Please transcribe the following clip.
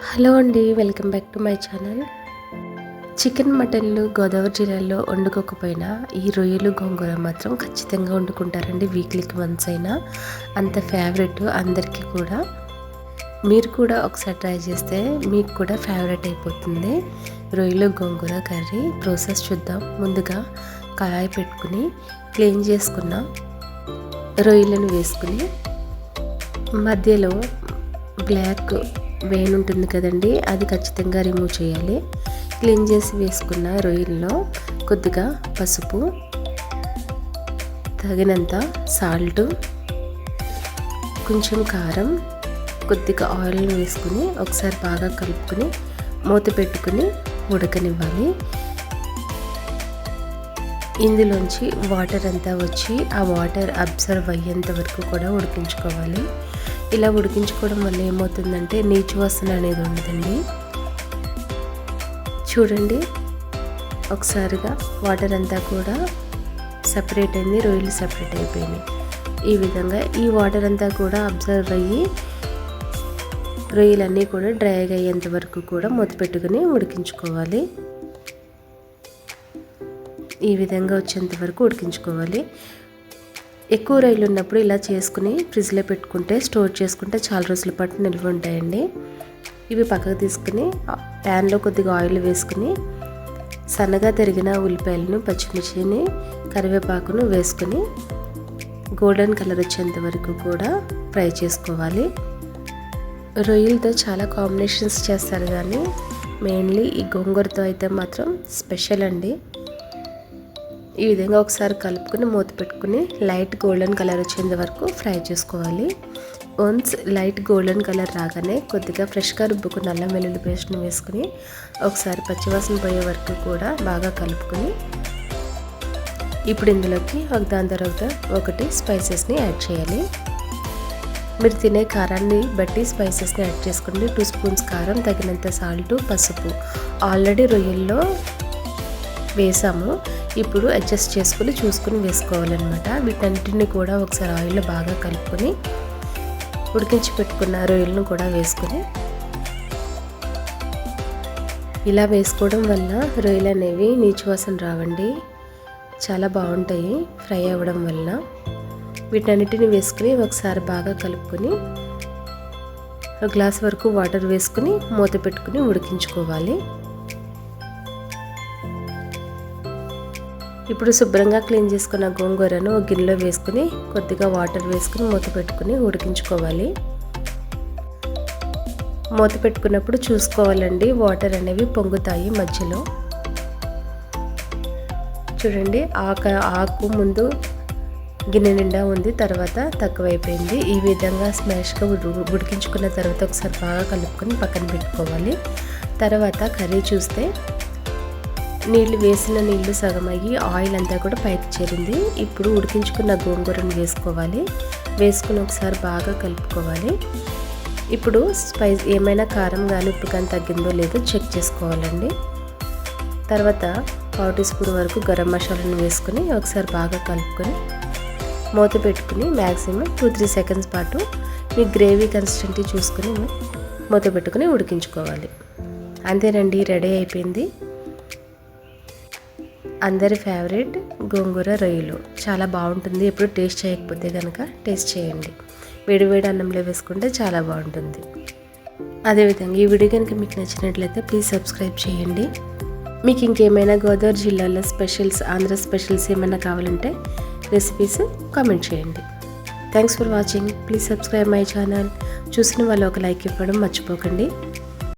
Hello అండి, welcome back to my channel. Chicken మటన్లు గోదావరి జిల్లాలో వండుకోకపోయినా ఈ రొయ్యలు గోంగూర మాత్రం ఖచ్చితంగా వండుకుంటారండి. వీక్లీకి వన్స్ అయినా. అంత ఫేవరెట్ అందరికీ కూడా. మీరు కూడా ఒకసారి ట్రై చేస్తే మీకు కూడా ఫేవరెట్ అయిపోతుంది. రొయ్యలు గోంగూర కర్రీ ప్రాసెస్ చూద్దాం. ముందుగా కళాయి పెట్టుకుని క్లీన్ చేసుకున్న రొయ్యలను వేసుకుని మధ్యలో బ్లాక్ వెయిన్ ఉంటుంది కదండి, అది ఖచ్చితంగా రిమూవ్ చేయాలి. క్లీన్ చేసి వేసుకున్న రొయ్యల్లో కొద్దిగా పసుపు, తగినంత సాల్ట్, కొంచెం కారం, కొద్దిగా ఆయిల్ వేసుకుని ఒకసారి బాగా కలుపుకొని మూత పెట్టుకుని ఉడకనివ్వాలి. ఇందులోంచి వాటర్ అంతా వచ్చి ఆ వాటర్ అబ్జర్వ్ అయ్యేంత వరకు కూడా ఉడికించుకోవాలి. ఇలా ఉడికించుకోవడం వల్ల ఏమవుతుందంటే నీచు వాసన అనేది ఉండదండి. చూడండి, ఒకసారిగా వాటర్ అంతా కూడా సపరేట్ అయింది, రొయ్యలు సపరేట్ అయిపోయినాయి. ఈ విధంగా ఈ వాటర్ అంతా కూడా అబ్జర్వ్ అయ్యి రొయ్యలన్నీ కూడా డ్రైగా అయ్యేంత వరకు కూడా మూత పెట్టుకుని ఉడికించుకోవాలి. ఈ విధంగా వచ్చేంత వరకు ఉడికించుకోవాలి. ఎక్కువ రొయ్యలు ఉన్నప్పుడు ఇలా చేసుకుని ఫ్రిడ్జ్లో పెట్టుకుంటే, స్టోర్ చేసుకుంటే చాలా రోజుల పాటు నిల్వ ఉంటాయండి. ఇవి పక్కకు తీసుకుని ప్యాన్లో కొద్దిగా ఆయిల్ వేసుకుని సన్నగా తరిగిన ఉల్లిపాయలను, పచ్చిమిర్చిని, కరివేపాకును వేసుకుని గోల్డెన్ కలర్ వచ్చేంత వరకు కూడా ఫ్రై చేసుకోవాలి. రొయ్యలతో చాలా కాంబినేషన్స్ చేస్తారు, కానీ మెయిన్లీ ఈ గోంగూరతో అయితే మాత్రం స్పెషల్ అండి. ఈ విధంగా ఒకసారి కలుపుకొని మూత పెట్టుకుని లైట్ గోల్డెన్ కలర్ వచ్చేంత వరకు ఫ్రై చేసుకోవాలి. వన్స్ లైట్ గోల్డెన్ కలర్ రాగానే కొద్దిగా ఫ్రెష్గా రుబ్బుకున్న అల్లం వెల్లుల్లి పేస్ట్ని వేసుకుని ఒకసారి పచ్చివాసన పోయే వరకు కూడా బాగా కలుపుకొని ఇప్పుడు ఇందులోకి దాని తర్వాత ఒకటి స్పైసెస్ని యాడ్ చేయాలి. మీరు తినే కారాన్ని బట్టి స్పైసెస్ని యాడ్ చేసుకోండి. 2 స్పూన్స్ కారం, తగినంత సాల్ట్, పసుపు ఆల్రెడీ రొయ్యల్లో వేసాము. ఇప్పుడు అడ్జస్ట్ చేసుకుని చూసుకుని వేసుకోవాలన్నమాట. వీటన్నిటిని కూడా ఒకసారి ఆయిల్లో బాగా కలుపుకొని ఉడికించి పెట్టుకున్న రొయ్యలను కూడా వేసుకొని ఇలా వేసుకోవడం వల్ల రొయ్యలు అనేవి నీచు వాసన రావండి, చాలా బాగుంటాయి ఫ్రై అవ్వడం వల్ల. వీటన్నిటిని వేసుకుని ఒకసారి బాగా కలుపుకొని ఒక గ్లాస్ వరకు వాటర్ వేసుకుని మూత పెట్టుకుని ఉడికించుకోవాలి. ఇప్పుడు శుభ్రంగా క్లీన్ చేసుకున్న గోంగూరను ఒక గిన్నెలో వేసుకుని కొద్దిగా వాటర్ వేసుకుని మూత పెట్టుకుని ఉడికించుకోవాలి. మూత పెట్టుకున్నప్పుడు చూసుకోవాలండి, వాటర్ అనేవి పొంగుతాయి మధ్యలో. చూడండి, ఆకు ముందు గిన్నె నిండా ఉంది, తర్వాత తక్కువైపోయింది. ఈ విధంగా స్మాష్గా ఉడికించుకున్న తర్వాత ఒకసారి బాగా కలుపుకొని పక్కన పెట్టుకోవాలి. తర్వాత కర్రీ చూస్తే వేసిన నీళ్లు సగం అయ్యి ఆయిల్ అంతా కూడా పైకి చేరింది. ఇప్పుడు ఉడికించుకున్న గోంగూరను వేసుకోవాలి. వేసుకుని ఒకసారి బాగా కలుపుకోవాలి. ఇప్పుడు ఏమైనా కారం కానీ ఉప్పు కానీ తగ్గిందో లేదో చెక్ చేసుకోవాలండి. తర్వాత 1/2 టీ స్పూన్ వరకు గరం మసాలాను వేసుకుని ఒకసారి బాగా కలుపుకొని మూత పెట్టుకుని మ్యాక్సిమం 2-3 సెకండ్స్ పాటు మీ గ్రేవీ కన్సిస్టెన్సీ చూసుకుని మూత పెట్టుకుని ఉడికించుకోవాలి. అంతేనండి, రెడీ అయిపోయింది. అందరి ఫేవరెట్ గోంగూర రొయ్యలు చాలా బాగుంటుంది. ఎప్పుడు టేస్ట్ చేయకపోతే కనుక టేస్ట్ చేయండి. వేడివేడి అన్నంలో వేసుకుంటే చాలా బాగుంటుంది. అదేవిధంగా ఈ వీడియో కనుక మీకు నచ్చినట్లయితే ప్లీజ్ సబ్స్క్రైబ్ చేయండి. మీకు ఇంకేమైనా గోదావరి జిల్లాలో స్పెషల్స్, ఆంధ్ర స్పెషల్స్ ఏమైనా కావాలంటే రెసిపీస్ కామెంట్ చేయండి. Thanks for watching. Please subscribe my channel. చూసిన వాళ్ళు ఒక లైక్ ఇవ్వడం మర్చిపోకండి.